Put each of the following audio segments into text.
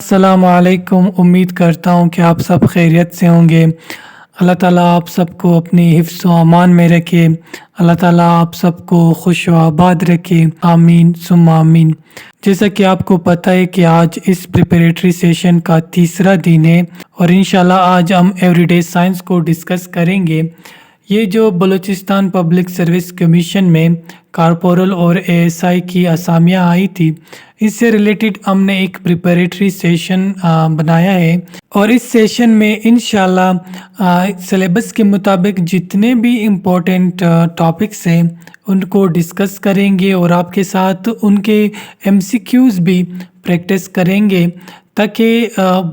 अस्सलाम वालेकुम। उम्मीद करता हूँ कि आप सब खैरियत से होंगे। अल्लाह ताला आप सबको अपनी हिफ्ज़ व अमान में रखे। अल्लाह ताला आप सबको खुश व आबाद रखे। आमीन सुम्मा आमीन। जैसा कि आपको पता है कि आज इस प्रिपरेटरी सेशन का तीसरा दिन है और इंशाल्लाह आज हम एवरीडे साइंस को डिस्कस करेंगे। ये जो बलूचिस्तान पब्लिक सर्विस कमीशन में कॉर्पोरल और एएसआई की असामियाँ आई थी, इससे रिलेटेड हमने एक प्रिपरेटरी सेशन बनाया है और इस सेशन में इंशाल्लाह सिलेबस के मुताबिक जितने भी इम्पोर्टेंट टॉपिक्स हैं उनको डिस्कस करेंगे और आपके साथ उनके एमसीक्यूज़ भी प्रैक्टिस करेंगे ताकि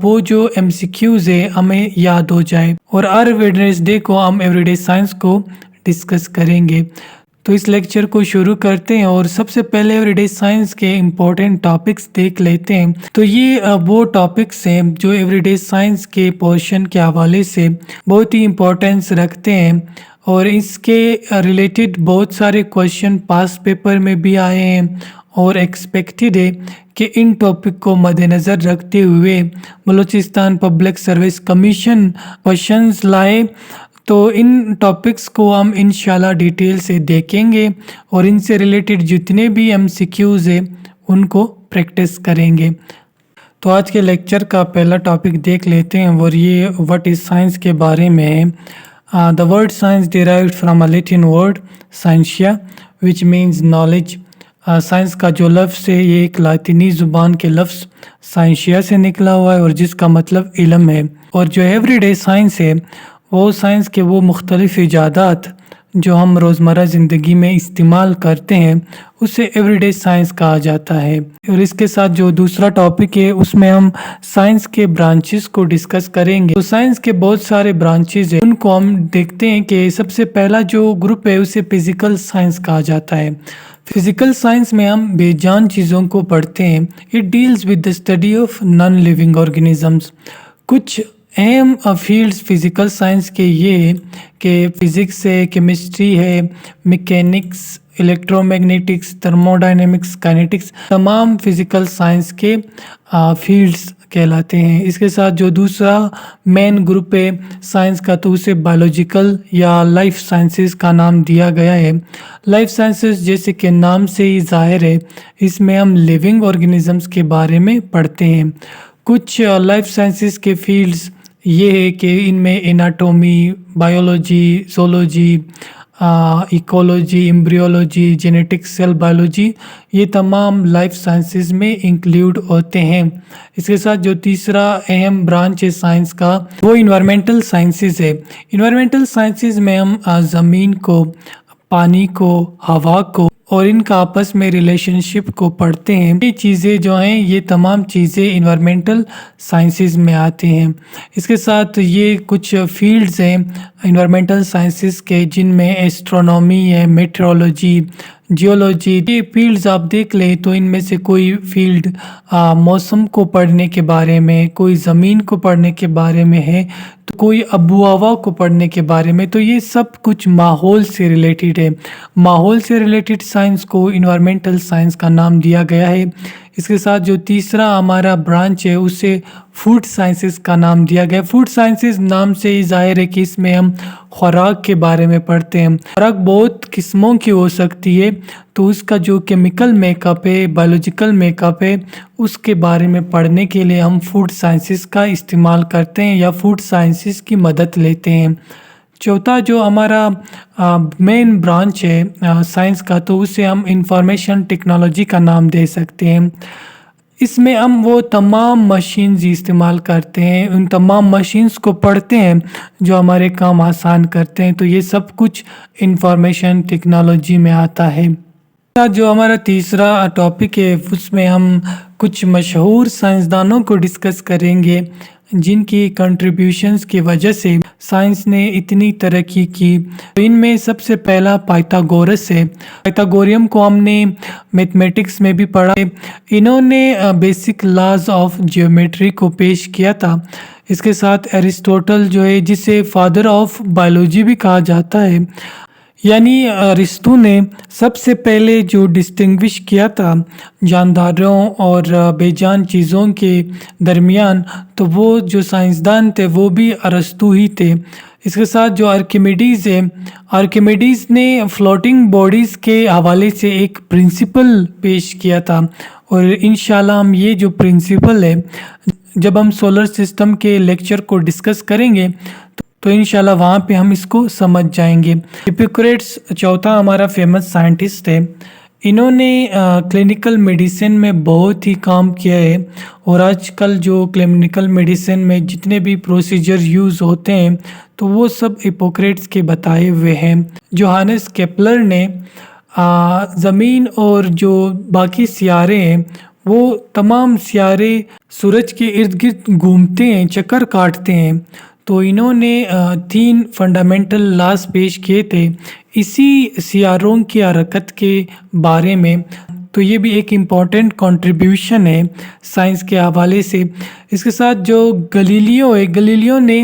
वो जो एमसीक्यूज़ है हमें याद हो जाए और हर वेडनेसडे को हम एवरीडे साइंस को डिस्कस करेंगे। तो इस लेक्चर को शुरू करते हैं और सबसे पहले एवरीडे साइंस के इम्पोर्टेंट टॉपिक्स देख लेते हैं। तो ये वो टॉपिक्स हैं जो एवरीडे साइंस के पोर्शन के हवाले से बहुत ही इम्पोर्टेंस रखते हैं और इसके रिलेटेड बहुत सारे क्वेश्चन पास पेपर में भी आए हैं और एक्सपेक्टेड है कि इन टॉपिक को मद्देनज़र रखते हुए Balochistan public service commission questions लाए। तो इन टॉपिक्स को हम इंशाल्लाह डिटेल से देखेंगे और इनसे रिलेटेड जितने भी एमसीक्यूज़ है उनको प्रैक्टिस करेंगे। तो आज के लेक्चर का पहला टॉपिक देख लेते हैं और ये व्हाट इज़ साइंस के बारे में है। The word science derived from a Latin word scientia which means knowledge. Science का जो लफ्ज़ है ये एक लातिनी ज़ुबान के लफ्ज़ साइंसिया से निकला हुआ है और जिसका मतलब इल्म है। और जो एवरीडे साइंस है वो साइंस के वो मुख्तलिफ़ इजादात जो हम रोज़मर्रा ज़िंदगी में इस्तेमाल करते हैं उसे एवरीडे साइंस कहा जाता है। और इसके साथ जो दूसरा टॉपिक है उसमें हम साइंस के ब्रांचेस को डिस्कस करेंगे। तो साइंस के बहुत सारे ब्रांचेस हैं, उनको हम देखते हैं कि सबसे पहला जो ग्रुप है उसे फिज़िकल साइंस कहा जाता है। फिज़िकल साइंस में हम बेजान चीज़ों को पढ़ते हैं। It deals with the study of non living organisms. कुछ अहम फील्ड्स फिज़िकल साइंस के ये है कि फ़िज़िक्स है, केमिस्ट्री है, मैकेनिक्स, इलेक्ट्रोमैग्नेटिक्स, थर्मोडायनेमिक्स, काइनेटिक्स, तमाम फिज़िकल साइंस के फील्ड्स कहलाते हैं। इसके साथ जो दूसरा मेन ग्रुप है साइंस का तो उसे बायोलॉजिकल या लाइफ साइंसेस का नाम दिया गया है। लाइफ साइंसेस जैसे कि नाम से ही ज़ाहिर है इसमें हम लिविंग ऑर्गेनिजम्स के बारे में पढ़ते हैं। कुछ लाइफ साइंसेस के फील्ड्स ये है कि इनमें anatomy, biology, zoology, ecology, embryology, genetics, cell biology ये तमाम लाइफ साइंसेस में इंक्लूड होते हैं। इसके साथ जो तीसरा अहम ब्रांच है साइंस का वो इन्वायरमेंटल साइंसेस है। इन्वायरमेंटल साइंसेस में हम ज़मीन को, पानी को, हवा को और इनका आपस में रिलेशनशिप को पढ़ते हैं। ये चीज़ें जो हैं ये तमाम चीज़ें इन्वायरमेंटल साइंसेस में आती हैं। इसके साथ ये कुछ फील्ड्स हैं इन्वायरमेंटल साइंसेस के जिनमें एस्ट्रोनॉमी है, मेट्रोलॉजी, जियोलॉजी। ये फील्ड्स आप देख लें तो इनमें से कोई फील्ड मौसम को पढ़ने के बारे में, कोई ज़मीन को पढ़ने के बारे में है, तो कोई आबो हवा को पढ़ने के बारे में। तो ये सब कुछ माहौल से रिलेटेड है। माहौल से रिलेटेड साइंस को इन्वायरमेंटल साइंस का नाम दिया गया है। इसके साथ जो तीसरा हमारा ब्रांच है उसे फूड साइंसेस का नाम दिया गया। फूड साइंसेस नाम से ही ज़ाहिर है कि इसमें हम खुराक के बारे में पढ़ते हैं। खुराक बहुत किस्मों की हो सकती है तो उसका जो केमिकल मेकअप है, बायोलॉजिकल मेकअप है, उसके बारे में पढ़ने के लिए हम फूड साइंसेस का इस्तेमाल करते हैं या फूड साइंसेस की मदद लेते हैं। चौथा जो हमारा मेन ब्रांच है साइंस का तो उसे हम इंफॉर्मेशन टेक्नोलॉजी का नाम दे सकते हैं। इसमें हम वो तमाम मशीन्स इस्तेमाल करते हैं, उन तमाम मशीन्स को पढ़ते हैं जो हमारे काम आसान करते हैं। तो ये सब कुछ इंफॉर्मेशन टेक्नोलॉजी में आता है। जो हमारा तीसरा टॉपिक है उसमें हम कुछ मशहूर साइंसदानों को डिस्कस करेंगे जिनकी कंट्रीब्यूशंस की वजह से साइंस ने इतनी तरक्की की। तो इनमें सबसे पहला पाइथागोरस है। पाइथागोरियम को हमने मैथमेटिक्स में भी पढ़ा है। इन्होंने बेसिक लॉज ऑफ जियोमेट्री को पेश किया था। इसके साथ एरिस्टोटल जो है जिसे फादर ऑफ बायोलॉजी भी कहा जाता है, यानी अरिस्तु ने सबसे पहले जो डिस्टिंग्विश किया था जानदारों और बेजान चीज़ों के दरमियान, तो वो जो साइंसदान थे वो भी अरस्तु ही थे। इसके साथ जो आर्किमिडीज़ है, आर्किमिडीज़ ने फ्लोटिंग बॉडीज़ के हवाले से एक प्रिंसिपल पेश किया था, और इंशाल्लाह हम ये जो प्रिंसिपल है, जब हम सोलर सिस्टम के लेक्चर को डिस्कस करेंगे तो इंशाल्लाह वहाँ पे हम इसको समझ जाएंगे। हिप्पोक्रेट्स चौथा हमारा फेमस साइंटिस्ट है। इन्होंने क्लिनिकल मेडिसिन में बहुत ही काम किया है, और आजकल जो क्लिनिकल मेडिसिन में जितने भी प्रोसीजर यूज़ होते हैं तो वो सब हिप्पोक्रेट्स के बताए हुए हैं। जोहानस केपलर ने ज़मीन और जो बाकी सियारे हैं वो तमाम सियारे सूरज के इर्द गिर्द घूमते हैं, चक्कर काटते हैं, तो इन्होंने 3 फंडामेंटल लॉज पेश किए थे इसी सियारों की हरकत के बारे में। तो ये भी एक इम्पॉर्टेंट कंट्रीब्यूशन है साइंस के हवाले से। इसके साथ जो गलीलियो है, गलीलियो ने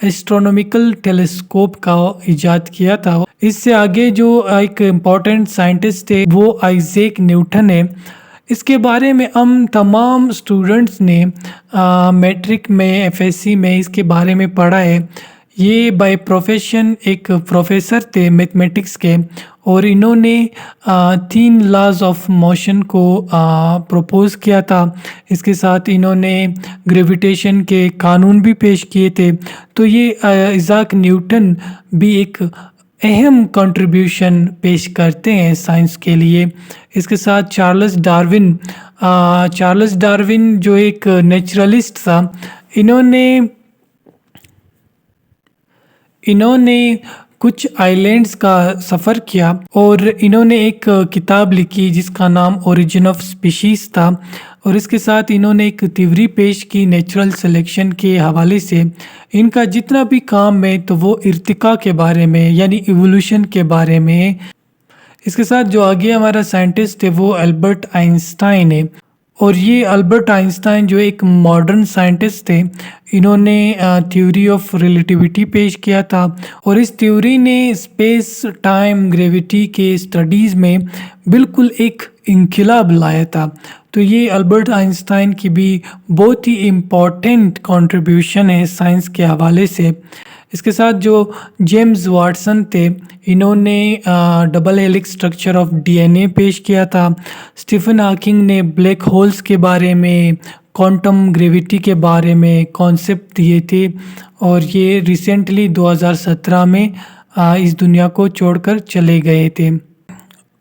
एस्ट्रोनॉमिकल टेलीस्कोप का इजाद किया था। इससे आगे जो एक इम्पॉर्टेंट साइंटिस्ट है वो आइजैक न्यूटन है। इसके बारे में हम तमाम स्टूडेंट्स ने मैट्रिक में, एफएससी में इसके बारे में पढ़ा है। ये बाय प्रोफेशन एक प्रोफेसर थे मैथमेटिक्स के, और इन्होंने 3 लॉज ऑफ मोशन को प्रपोज किया था। इसके साथ इन्होंने ग्रेविटेशन के कानून भी पेश किए थे। तो ये आइजैक न्यूटन भी एक अहम कंट्रीब्यूशन पेश करते हैं साइंस के लिए। इसके साथ चार्ल्स डार्विन जो एक नेचुरलिस्ट था, इन्होंने कुछ आइलैंड्स का सफ़र किया, और इन्होंने एक किताब लिखी जिसका नाम ओरिजिन ऑफ स्पीशीज़ था। और इसके साथ इन्होंने एक थ्योरी पेश की नेचुरल सिलेक्शन के हवाले से। इनका जितना भी काम है तो वो इर्तिका के बारे में, यानी इवोल्यूशन के बारे में है। इसके साथ जो आगे हमारा साइंटिस्ट है वो अल्बर्ट आइंस्टाइन है, और ये अल्बर्ट आइंस्टाइन जो एक मॉडर्न साइंटिस्ट थे, इन्होंने थ्योरी ऑफ रिलेटिविटी पेश किया था, और इस थ्योरी ने स्पेस टाइम ग्रेविटी के स्टडीज़ में बिल्कुल एक इनकलाब लाया था। तो ये अल्बर्ट आइंस्टाइन की भी बहुत ही इम्पॉर्टेंट कंट्रीब्यूशन है साइंस के हवाले से। इसके साथ जो जेम्स वाटसन थे, इन्होंने double helix structure of DNA पेश किया था। स्टीफन हॉकिंग ने ब्लैक होल्स के बारे में, क्वांटम ग्रेविटी के बारे में कॉन्सेप्ट दिए थे, और ये रिसेंटली 2017 में इस दुनिया को छोड़कर चले गए थे।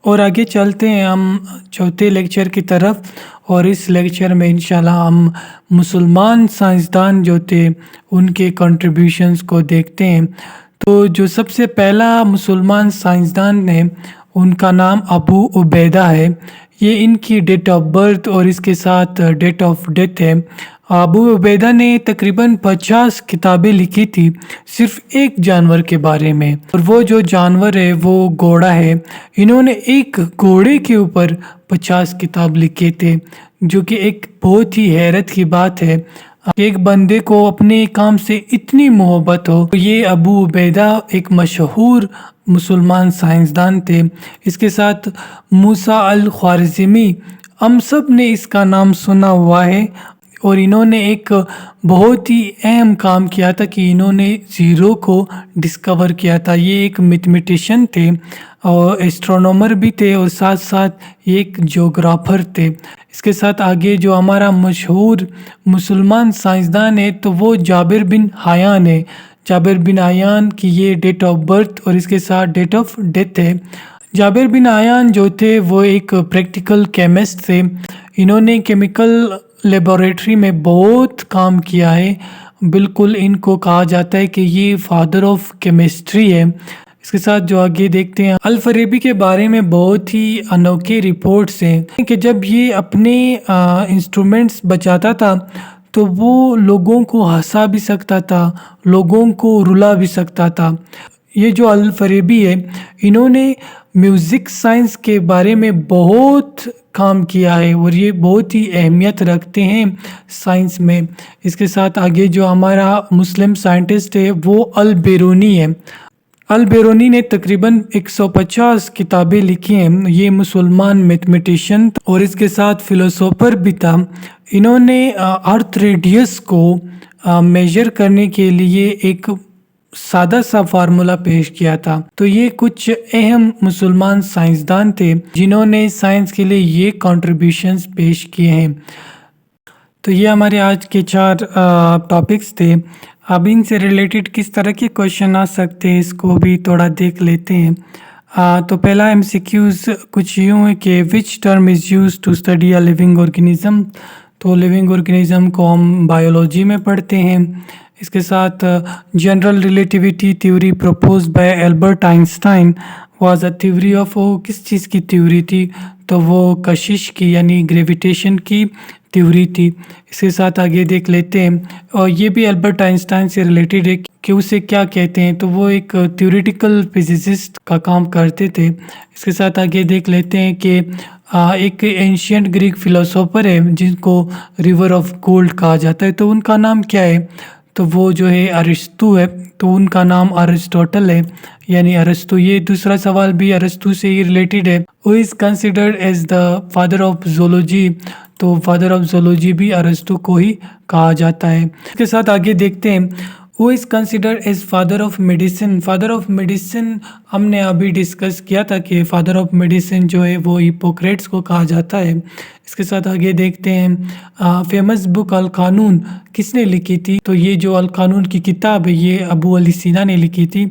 और आगे चलते हैं हम चौथे लेक्चर की तरफ, और इस लेक्चर में इंशाल्लाह हम मुसलमान साइंसदान जो थे उनके कंट्रीब्यूशंस को देखते हैं। तो जो सबसे पहला मुसलमान साइंसदान है उनका नाम अबू उबैदा है। ये इनकी डेट ऑफ बर्थ और इसके साथ डेट ऑफ डेथ है। अबू उबैदा ने तकरीबन 50 किताबें लिखी थी सिर्फ एक जानवर के बारे में, और वो जो जानवर है वो घोड़ा है। इन्होंने एक घोड़े के ऊपर 50 किताब लिखे थे, जो कि एक बहुत ही हैरत की बात है। एक बंदे को अपने काम से इतनी मोहब्बत हो। तो ये अबू उबैदा एक मशहूर मुसलमान साइंसदान थे। इसके साथ मूसा अल ख्वारिज़मी, हम सब ने इसका नाम सुना हुआ है, और इन्होंने एक बहुत ही अहम काम किया था कि इन्होंने ज़ीरो को डिस्कवर किया था। ये एक मैथमेटिशियन थे और एस्ट्रोनॉमर भी थे, और साथ साथ ये एक ज्योग्राफर थे। इसके साथ आगे जो हमारा मशहूर मुसलमान साइंसदान है तो वो जाबिर बिन हायान है। जाबिर बिन हायान की ये डेट ऑफ बर्थ और इसके साथ डेट ऑफ डेथ है। जाबिर बिन हायान जो थे वो एक प्रैक्टिकल केमिस्ट थे। इन्होंने केमिकल लेबोरेटरी में बहुत काम किया है। बिल्कुल इनको कहा जाता है कि ये फादर ऑफ केमिस्ट्री है। इसके साथ जो आगे देखते हैं, अल फरेबी के बारे में बहुत ही अनोखे रिपोर्ट्स हैं कि जब ये अपने इंस्ट्रूमेंट्स बजाता था तो वो लोगों को हंसा भी सकता था, लोगों को रुला भी सकता था। ये जो अल फरेबी है, इन्होंने म्यूज़िक साइंस के बारे में बहुत काम किया है और ये बहुत ही अहमियत रखते हैं साइंस में। इसके साथ आगे जो हमारा मुस्लिम साइंटिस्ट है वो अल बेरूनी है। البیرونی نے تقریباً 150 کتابیں لکھی ہیں. یہ مسلمان میتھمیٹیشین اور اس کے ساتھ فلسفر بھی تھا. انہوں نے ارتھ ریڈیس کو میجر کرنے کے لیے ایک سادہ سا فارمولا پیش کیا تھا. تو یہ کچھ اہم مسلمان سائنسدان تھے جنہوں نے سائنس کے لیے یہ کنٹریبیوشنز پیش کیے ہیں. تو یہ ہمارے آج کے 4 ٹاپکس تھے. اب ان سے ریلیٹڈ کس طرح کے کوشچن آ سکتے ہیں اس کو بھی تھوڑا دیکھ لیتے ہیں. تو پہلا ایم سی کیوز کچھ یوں ہے کہ which term is used to study a living organism. تو لیونگ آرگینزم کو ہم بایولوجی میں پڑھتے ہیں. اس کے ساتھ general relativity theory propose by Albert Einstein was a theory of. وہ کس چیز کی تھیوری تھی؟ تو وہ کشش کی یعنی گریویٹیشن کی تھیوری تھی. اس کے ساتھ آگے دیکھ لیتے ہیں اور یہ بھی البرٹ آئنسٹائن سے ریلیٹڈ ہے کہ اسے کیا کہتے ہیں. تو وہ ایک تھیوریٹیکل فزسسٹ کا کام کرتے تھے. اس کے ساتھ آگے دیکھ لیتے ہیں کہ ایک اینشینٹ گریک فلسفر ہے جن کو ریور آف گولڈ کہا جاتا ہے. تو ان کا نام کیا ہے؟ تو وہ جو ہے ارسطو ہے. تو ان کا نام ارسٹوٹل ہے یعنی ارسطو. یہ دوسرا سوال بھی ارسطو سے ہی ریلیٹڈ ہے. Who is considered as the father of zoology. تو فادر آف زولوجی بھی ارسطو کو ہی کہا جاتا ہے. اس کے ساتھ آگے دیکھتے ہیں who is considered as father of medicine. Father of medicine ہم نے ابھی ڈسکس کیا تھا کہ فادر آف میڈیسن جو ہے وہ ہپوکریٹس کو کہا جاتا ہے. اس کے ساتھ آگے دیکھتے ہیں فیمس بک القانون کس نے لکھی تھی؟ تو یہ جو القانون کی کتاب ہے یہ ابو علی سینا نے لکھی تھی.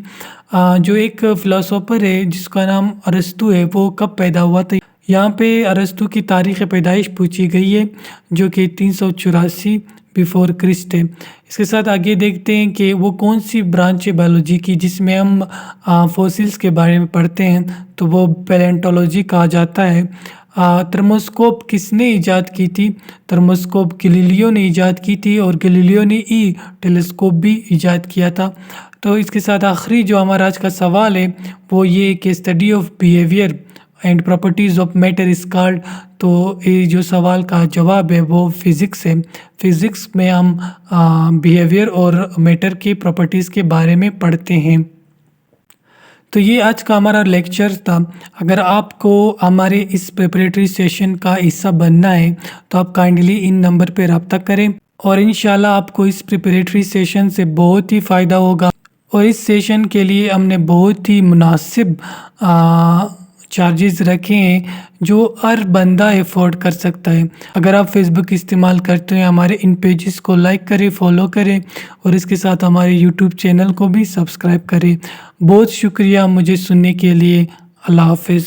جو ایک فلسفر ہے جس کا نام ارسطو ہے وہ کب پیدا ہوا تھا؟ یہاں پہ ارسطو کی تاریخ پیدائش پوچھی گئی ہے جو کہ 384 بیفور کرسٹ ہے. اس کے ساتھ آگے دیکھتے ہیں کہ وہ کون سی برانچ ہے بایولوجی کی جس میں ہم فوسلز کے بارے میں پڑھتے ہیں. تو وہ پیلنٹولوجی کہا جاتا ہے. تھرموسکوپ کس نے ایجاد کی تھی؟ تھرموسکوپ گلیلیو نے ایجاد کی تھی اور گلیلیو نے ٹیلیسکوپ بھی ایجاد کیا تھا. تو اس کے ساتھ آخری جو ہمارا آج کا سوال ہے وہ یہ کہ study of behaviour and properties of matter is called. تو یہ جو سوال کا جواب ہے وہ فزکس ہے. فزکس میں ہم بیہیویئر اور میٹر کی پراپرٹیز کے بارے میں پڑھتے ہیں. تو یہ آج کا ہمارا لیکچر تھا. اگر آپ کو ہمارے اس پریپریٹری سیشن کا حصہ بننا ہے تو آپ کائنڈلی ان نمبر پہ رابطہ کریں اور انشاءاللہ آپ کو اس پریپریٹری سیشن سے بہت ہی فائدہ ہوگا. اور اس سیشن کے لیے ہم نے بہت ہی مناسب چارجز رکھے ہیں جو ہر بندہ افورڈ کر سکتا ہے. اگر آپ فیس بک استعمال کرتے ہیں ہمارے ان پیجز کو لائک کریں، فالو کریں اور اس کے ساتھ ہمارے یوٹیوب چینل کو بھی سبسکرائب کریں. بہت شکریہ مجھے سننے کے لیے. اللہ حافظ.